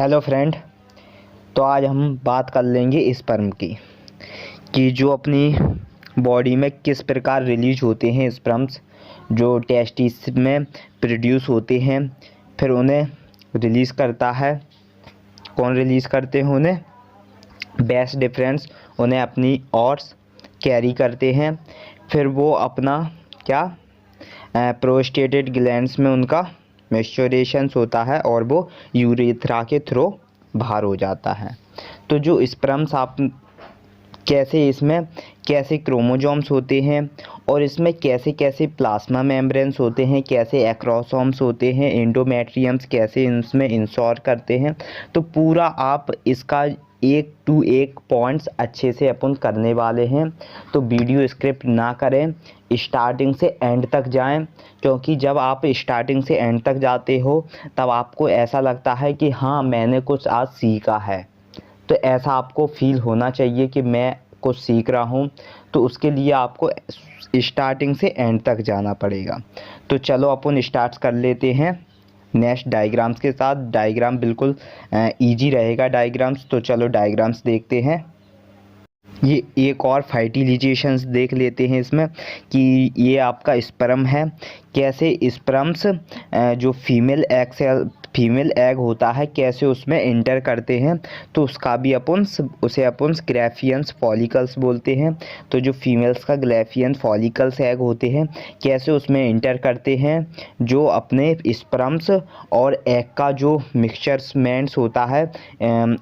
Hello friend. तो आज हम बात कर लेंगे स्पर्म की कि जो अपनी बॉडी में किस प्रकार रिलीज होते हैं स्पर्म्स जो टेस्टिस में प्रोड्यूस होते हैं, फिर उन्हें रिलीज़ करता है। कौन रिलीज़ करते हैं उन्हें? बेस्ट डिफरेंस उन्हें अपनी ओर्स कैरी करते हैं। फिर वो अपना प्रोस्टेटेड ग्लैंड्स में उनका मैच्योरेशंस होता है और वो यूरेथ्रा के थ्रू बाहर हो जाता है। तो जो स्पर्म्स आप इसमें कैसे क्रोमोजोम्स होते हैं और इसमें कैसे कैसे प्लाज्मा मेम्ब्रेन्स होते हैं, कैसे एक्रोसोम्स होते हैं, एंडोमेट्रियम्स कैसे इसमें इंश्योर करते हैं, तो पूरा आप इसका एक टू एक पॉइंट्स अच्छे से अपन करने वाले हैं। तो वीडियो स्क्रिप्ट ना करें, स्टार्टिंग से एंड तक जाएं, क्योंकि जब आप स्टार्टिंग से एंड तक जाते हो तब आपको ऐसा लगता है कि हाँ मैंने कुछ आज सीखा है। तो ऐसा आपको फील होना चाहिए कि मैं कुछ सीख रहा हूँ। तो उसके लिए आपको स्टार्टिंग से एंड तक जाना पड़ेगा। तो चलो अपन स्टार्ट कर लेते हैं नेक्स्ट डायग्राम्स के साथ। डायग्राम बिल्कुल इजी रहेगा डायग्राम्स। तो चलो डायग्राम्स देखते हैं। ये एक और फर्टिलाइजेशंस देख लेते हैं इसमें कि ये आपका स्पर्म है, कैसे स्पर्म्स जो फीमेल एग होता है कैसे उसमें इंटर करते हैं। तो उसका भी उसे अपन ग्रैफियंस फॉलिकल्स बोलते हैं। तो जो फीमेल्स का ग्रैफियन फॉलिकल्स एग होते हैं कैसे उसमें इंटर करते हैं, जो अपने स्पर्म्स और एग का जो मिक्सचरमेंट्स होता है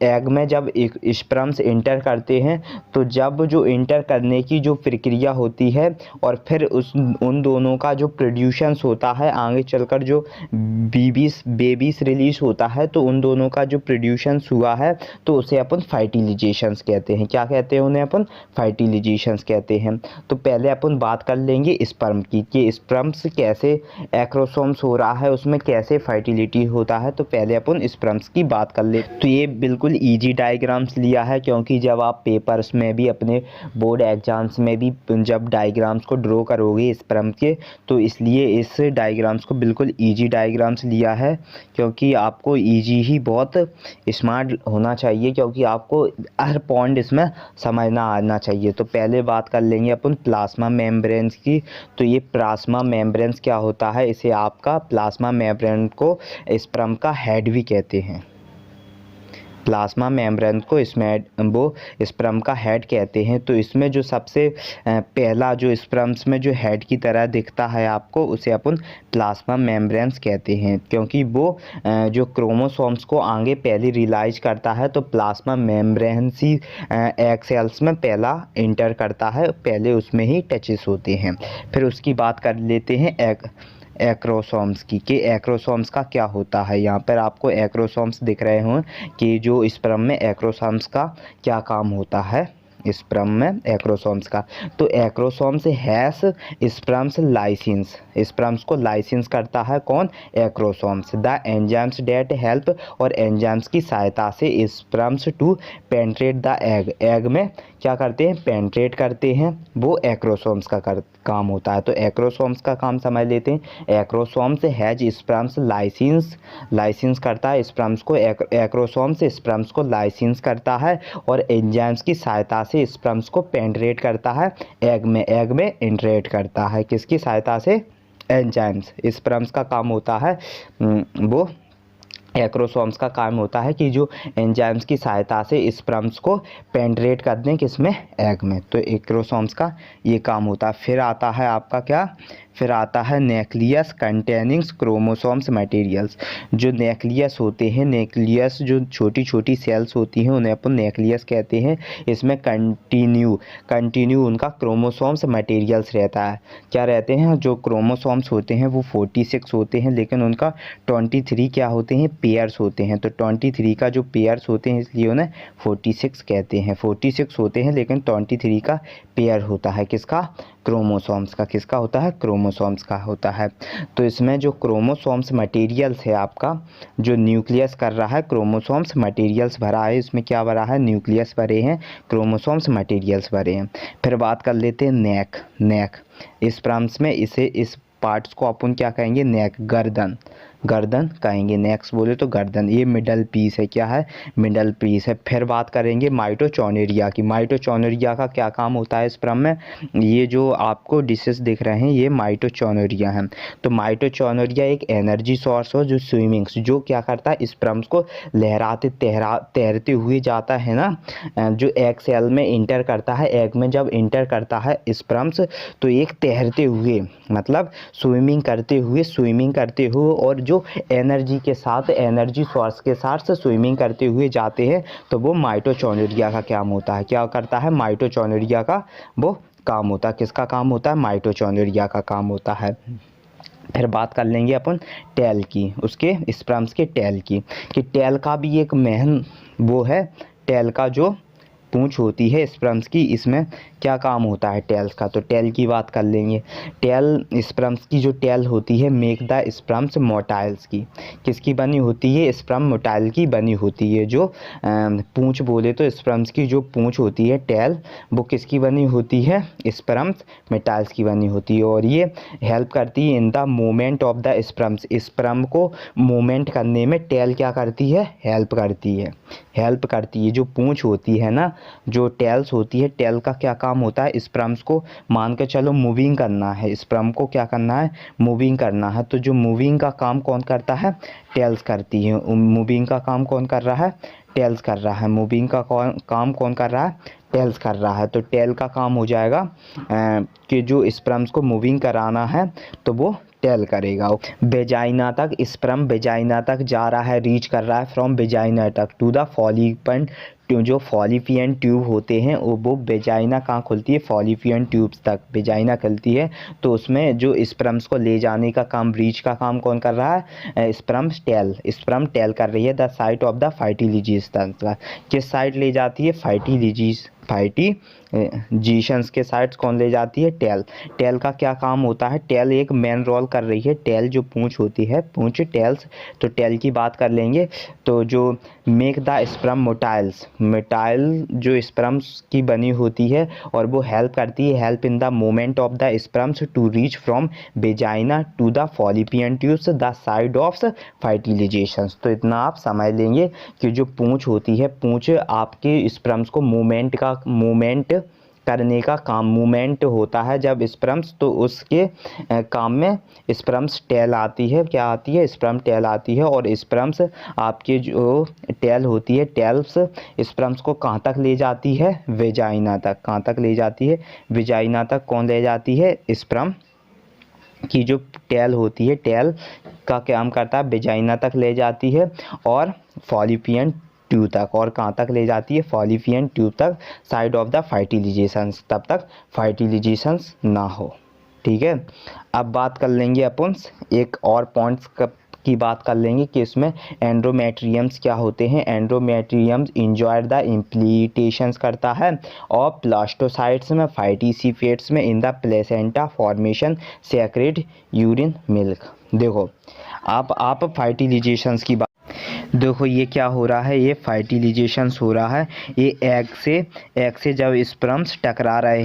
एग में जब स्पर्म्स इंटर करते हैं, तो जब जो इंटर करने की जो प्रक्रिया होती है और फिर उन दोनों का जो प्रोड्यूशंस होता है आगे चलकर जो बेबीज रिलीज होता है, तो उन दोनों का जो प्रोड्यूशंस हुआ है तो उसे अपन फर्टिलाइजेशंस कहते हैं। क्या कहते हैं उन्हें? अपन फर्टिलाइजेशंस कहते हैं। तो पहले अपन बात कर लेंगे स्पर्म की कि स्पर्म्स कैसे एक्रोसोम्स हो रहा है, उसमें कैसे फर्टिलिटी होता है। तो पहले अपन स्पर्म्स की बात कर ले। तो ये बिल्कुल ईजी डायग्राम्स लिया है, क्योंकि जब आप पेपर्स में भी अपने बोर्ड एग्जाम्स में भी जब डायग्राम्स को ड्रॉ करोगे स्पर्म के, तो इसलिए इस डायग्राम्स को बिल्कुल ईजी डायग्राम्स लिया है, क्योंकि आपको ईजी ही बहुत स्मार्ट होना चाहिए, क्योंकि आपको हर पॉइंट इसमें समझना आना चाहिए। तो पहले बात कर लेंगे अपन प्लाज्मा मेम्ब्रेन्स की। तो ये प्लाज्मा मेम्ब्रेन्स क्या होता है? इसे आपका प्लाज्मा मेम्ब्रेन को स्पर्म का हेड भी कहते हैं। प्लाज्मा मेम्ब्रेन को इसमें वो स्पर्म का हेड कहते हैं। तो इसमें जो सबसे पहला जो स्पर्म्स में जो हेड की तरह दिखता है आपको, उसे अपन प्लाज्मा मेम्ब्रेन्स कहते हैं, क्योंकि वो जो क्रोमोसोम्स को आगे पहले रिलाइज करता है। तो प्लाज्मा मेम्ब्रेन्स ही एग सेल्स में पहला इंटर करता है, पहले उसमें ही टचेस होते हैं। फिर उसकी बात कर लेते हैं एक्रोसोम्स की कि एक्रोसोम्स का क्या होता है। यहाँ पर आपको एक्रोसोम्स दिख रहे हों कि जो स्पर्म में एक्रोसोम्स का क्या काम होता है स्पर्म में एक्रोसोम्स का। तो acrosomes has sperms lysins, sperms को लाइसिन्स करता है कौन? Acrosomes. The enzymes that help, और एंजाइम्स की सहायता से sperms to penetrate the egg, egg में क्या करते हैं? पेंट्रेट करते हैं। वो एक्रोसोम्स का काम होता है। तो एक्रोसोम्स का काम समझ लेते हैं। एक्रोसोम्स हैज स्पर्म्स लाइसिन्स करता है स्पर्म्स को, एक्रोसोम्स स्पर्म्स को लाइसिन्स करता है और एंजाइम्स की सहायता से स्पर्म्स को पेंट्रेट करता है एग में इंट्रेट करता है। किसकी सहायता से? एंजाइम्स। स्पर्म्स का काम होता है वो एक्रोसोम्स का काम होता है कि जो एंजाइम्स की सहायता से स्पर्म्स को पेंट्रेट कर दें किसमें? एग में। तो एक्रोसोम्स का ये काम होता है। फिर आता है आपका क्या? फिर आता है न्यूक्लियस कंटेनिंग क्रोमोसोम्स मटेरियल्स। जो न्यूक्लियस होते हैं, न्यूक्लियस जो छोटी छोटी सेल्स होती हैं उन्हें अपन न्यूक्लियस कहते हैं। इसमें कंटिन्यू उनका क्रोमोसोम्स मटेरियल्स रहता है। क्या रहते हैं? जो क्रोमोसोम्स होते हैं वो 46 होते हैं, लेकिन उनका 23 क्या होते हैं? पेयर्स होते हैं। तो 23 का जो पेयर्स होते हैं इसलिए उन्हें 46 कहते हैं। 46 होते हैं लेकिन 23 का पेयर होता है किसका? क्रोमोसोम्स का। किसका होता है? क्रोमोसोम्स का होता है। तो इसमें जो क्रोमोसोम्स मटेरियल्स है आपका, जो न्यूक्लियस कर रहा है क्रोमोसोम्स मटेरियल्स भरा है, इसमें क्या भरा है? न्यूक्लियस भरे हैं, क्रोमोसोम्स मटेरियल्स भरे हैं। फिर बात कर लेते हैं नेक। स्पर्म्स में इस पार्ट्स को अपन क्या कहेंगे? नेक, गर्दन। गर्दन कहेंगे। नेक्स्ट बोले तो गर्दन, ये मिडल पीस है, क्या है, मिडल पीस है। फिर बात करेंगे माइटोचॉन्ड्रिया की। माइटोचॉन्ड्रिया का क्या काम होता है स्पर्म में, ये जो आपको डिशेस दिख रहे हैं ये माइटोचॉन्ड्रिया हैं। तो माइटोचॉन्ड्रिया एक एनर्जी सोर्स हो जो स्विमिंग्स, जो क्या करता है स्पर्म्स को लहराते तैरते हुए जाता है ना, जो एग सेल में इंटर करता है, एग में जब इंटर करता है स्पर्म्स तो एक तैरते हुए मतलब स्विमिंग करते हुए और जो एनर्जी के साथ, एनर्जी सोर्स के साथ स्विमिंग करते हुए जाते हैं, तो वो माइटोचॉन्ड्रिया का काम होता है। क्या करता है, माइटोचॉन्ड्रिया का वो काम होता है। किसका काम होता है, माइटोचॉन्ड्रिया का काम होता है। फिर बात कर लेंगे अपन टेल की, उसके स्पर्म्स के टेल की, कि टेल का भी एक मेन वो है, टेल का जो पूंछ होती है स्पर्म्स की, इसमें क्या काम होता है टेल्स का, तो टेल की बात कर लेंगे। टेल स्पर्म्स की जो टेल होती है मेक द स्पर्म्स मोटाइल्स की, किसकी बनी होती है, स्पर्म मोटाइल की बनी होती है। जो पूंछ बोले तो स्पर्म्स की जो पूंछ होती है टेल, वो किसकी बनी होती है, स्पर्म्स मोटाइल्स की बनी होती है। और ये हेल्प करती है इन the movement of the sperms, sperm को मूवमेंट करने में टेल क्या करती है, हेल्प करती है। जो पूंछ होती है ना, जो टेल्स होती है, टेल का क्या काम होता है, स्पर्म्स को मान के चलो मूविंग करना है, स्पर्म को क्या करना है, मूविंग करना है। तो जो मूविंग का काम कौन करता है, टेल्स करती है। मूविंग का काम कौन कर रहा है, टेल्स कर रहा है। मूविंग का काम कौन कर रहा है, टेल्स कर रहा है। तो टेल का काम हो जाएगा कि जो स्पर्म्स को मूविंग कराना है तो वो टेल करेगा। वेजाइना तक, स्पर्म वेजाइना तक जा रहा है, रीच कर रहा है फ्रॉम वेजाइना तक टू द फॉलिपन, जो फॉलिपियन ट्यूब होते हैं वो वेजाइना कहाँ खुलती है, फॉलिपियन ट्यूब्स तक वेजाइना खुलती है। तो उसमें जो स्पर्म्स को ले जाने का काम, रीच का काम कौन कर रहा है, स्पर्म टेल कर रही है। द साइट ऑफ द फाइटिलिजीज तक, किस साइड ले जाती है, फाइटिलिजीशंस के साइड्स कौन ले जाती है, टेल का क्या काम होता है, टेल एक मेन रोल कर रही है। टेल जो पूंछ होती है, पूंछ टेल्स, तो टेल की बात कर लेंगे। तो जो मेक द स्पर्म मोटाइल जो स्पर्म्स की बनी होती है और वो हेल्प करती है, help in the movement of the sperms to reach from vagina to the fallopian tubes the side of fertilisations. तो इतना आप समझ लेंगे कि जो पूंछ होती है, पूंछ आपके स्पर्म्स को मूवमेंट करने का काम, मूवमेंट होता है जब स्पर्म्स, तो उसके काम में स्पर्म्स टेल आती है, क्या आती है, स्पर्म टेल आती है। और स्पर्म्स आपके जो टेल होती है, टेल्स स्पर्म्स को कहाँ तक ले जाती है, वेजाइना तक। कहाँ तक ले जाती है, वेजाइना तक। कौन ले जाती है, स्पर्म की जो टेल होती है, टेल का काम करता है, वेजाइना तक ले जाती है और फॉलिपियन ट्यूब तक। और कहाँ तक ले जाती है, फॉलिपियन ट्यूब तक, साइड ऑफ द फाइटिलिजेशंस, तब तक फाइटिलिजेशंस ना हो। ठीक है, अब बात कर लेंगे अपन एक और पॉइंट्स की बात कर लेंगे कि इसमें एंड्रोमेट्रियम्स क्या होते हैं। एंड्रोमेट्रियम्स इंजॉय द इम्प्लीटेशंस करता है और प्लास्टोसाइट्स में, फाइटिसिफेट्स में, in the placenta formation secrete urine milk. देखो आप फाइटिलिजेशंस की बात, देखो ये क्या हो रहा है, ये फाइटिलिजेशंस हो रहा है। ये एग से जब स्पर्म्स टकरा रहे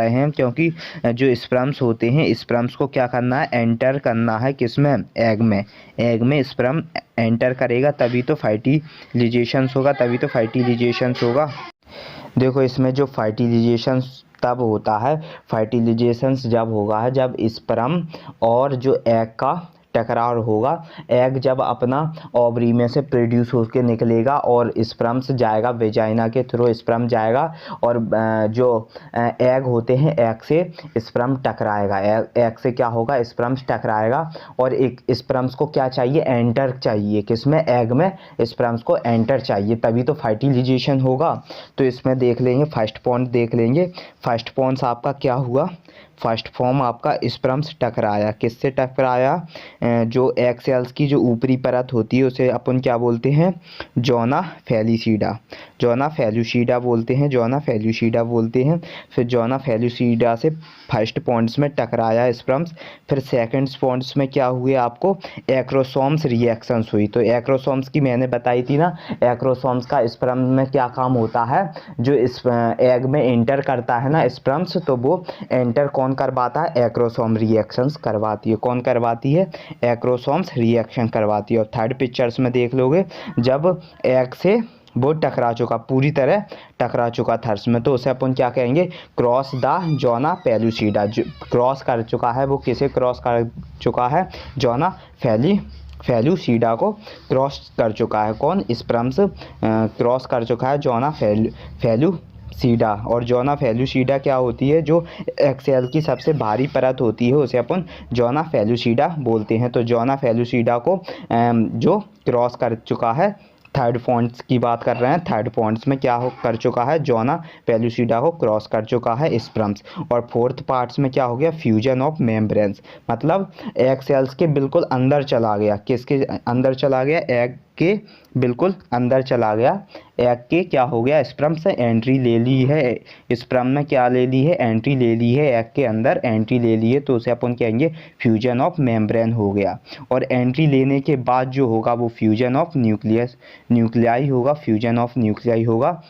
हैं, क्योंकि जो स्पर्म्स होते हैं, स्पर्म्स को क्या करना है, एंटर करना है किसमें, एग में स्पर्म एंटर करेगा तभी तो फाइटिलिजेशंस होगा, देखो इसमें जो फाइटिलिजेशंस तब होता है, फाइटिलिजेशंस जब होगा है जब स्पर्म और जो एग का टकराव होगा। एग जब अपना ओवरी में से प्रोड्यूस होकर निकलेगा और स्पर्म्स जाएगा, वेजाइना के थ्रू स्पर्म जाएगा और जो एग होते हैं, एग से स्पर्म टकराएगा, एग से क्या होगा, स्पर्म्स टकराएगा और एक स्पर्म्स को क्या चाहिए, एंटर चाहिए किसमें, एग में स्पर्म्स को एंटर चाहिए, तभी तो फाइटिलिजेशन होगा। तो इसमें देख लेंगे, फर्स्ट पॉइंट देख लेंगे। फर्स्ट पॉइंट आपका क्या हुआ, फर्स्ट फॉर्म आपका स्पर्म्स टकराया, किससे टकराया, जो एग सेल्स की जो ऊपरी परत होती है उसे अपन क्या बोलते हैं, जोना फेल्यूसीडा बोलते हैं। फिर जोना फेल्यूसीडा से फर्स्ट पॉइंट्स में टकराया स्पर्म्स। फिर सेकंड पॉइंट्स में क्या हुए, आपको एक्रोसोम्स रिएक्शंस हुई। तो एक्रोसोम्स की मैंने बताई थी ना, एक्रोसोम्स का स्पर्म में क्या काम होता है, जो इस एग में एंटर करता है ना स्पर्म्स, तो वो एंटर कौन करवाता है, एक्रोसोम रिएक्शंस करवाती है। कौन करवाती है, एक्रोसोम्स रिएक्शन करवाती है। और थर्ड पिक्चर्स में देख लोगे जब एग से वो टकरा चुका, पूरी तरह टकरा चुका थर्स में, तो उसे अपन क्या कहेंगे, cross the zona pellucida. Cross कर चुका है, वो किसे क्रॉस कर चुका है, जोना फेलुसिडा को क्रॉस कर चुका है। कौन, स्पर्म्स क्रॉस कर चुका है जोना फेलुसिडा। और जोना फेलुसिडा क्या होती है, जो एक्सेल की सबसे भारी परत होती है उसे अपन जोना फेलुसिडा बोलते हैं। तो जोना फेलुसिडा को जो क्रॉस कर चुका है, थर्ड फॉन्ट्स की बात कर रहे हैं, थर्ड फॉन्ट्स में क्या कर चुका है, जोना पेलुसिडा को क्रॉस कर चुका है स्पर्म्स। और फोर्थ पार्ट्स में क्या हो गया, फ्यूजन ऑफ मेम्ब्रेन्स, मतलब एग सेल्स के बिल्कुल अंदर चला गया। किसके अंदर चला गया, एग के बिल्कुल अंदर चला गया। एग के क्या हो गया, स्पर्म से एंट्री ले ली है, स्पर्म में क्या ले ली है, एंट्री ले ली है, एग के अंदर एंट्री ले ली है, तो उसे अपन कहेंगे फ्यूजन ऑफ मेम्ब्रेन हो गया। और एंट्री लेने के बाद जो होगा वो फ्यूजन ऑफ न्यूक्लियाई होगा, फ्यूजन ऑफ न्यूक्लियाई होगा।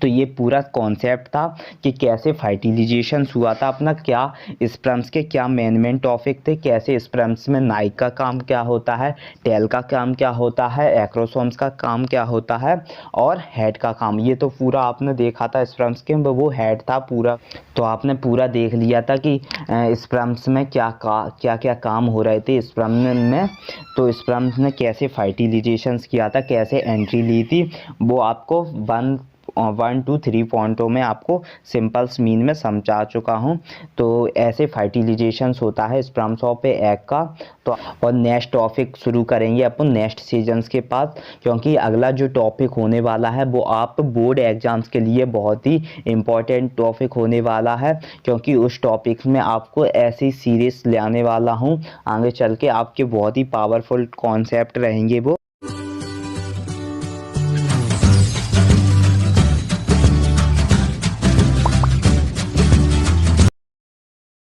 तो ये पूरा कॉन्सेप्ट था कि कैसे फर्टिलाइजेशन हुआ था अपना, क्या स्पर्म्स के क्या मेन टॉपिक थे, कैसे स्पर्म्स में नाइक का काम क्या होता है, टेल का काम क्या होता है, एक्रोसोम्स का काम क्या होता है, और हेड का काम। ये तो पूरा आपने देखा था स्पर्म्स के, वो हेड था पूरा। तो आपने पूरा देख लिया था कि स्पर्म्स में क्या क्या काम हो रहे थे स्पर्म में। तो स्पर्म्स ने कैसे फर्टिलाइजेशन किया था, कैसे एंट्री ली थी, वो आपको 1 to 3 पॉइंटों में आपको सिंपल्स मीन में समझा चुका हूँ। तो ऐसे फर्टिलाइजेशन होता है स्पर्म्स ऑफ एग का। तो और नेक्स्ट टॉपिक शुरू करेंगे अपन नेक्स्ट सीजन्स के पास, क्योंकि अगला जो टॉपिक होने वाला है वो आप बोर्ड एग्जाम्स के लिए बहुत ही इम्पोर्टेंट टॉपिक होने वाला है, क्योंकि उस टॉपिक में आपको ऐसी सीरीज ले आने वाला हूँ आगे चल के, आपके बहुत ही पावरफुल कॉन्सेप्ट रहेंगे वो।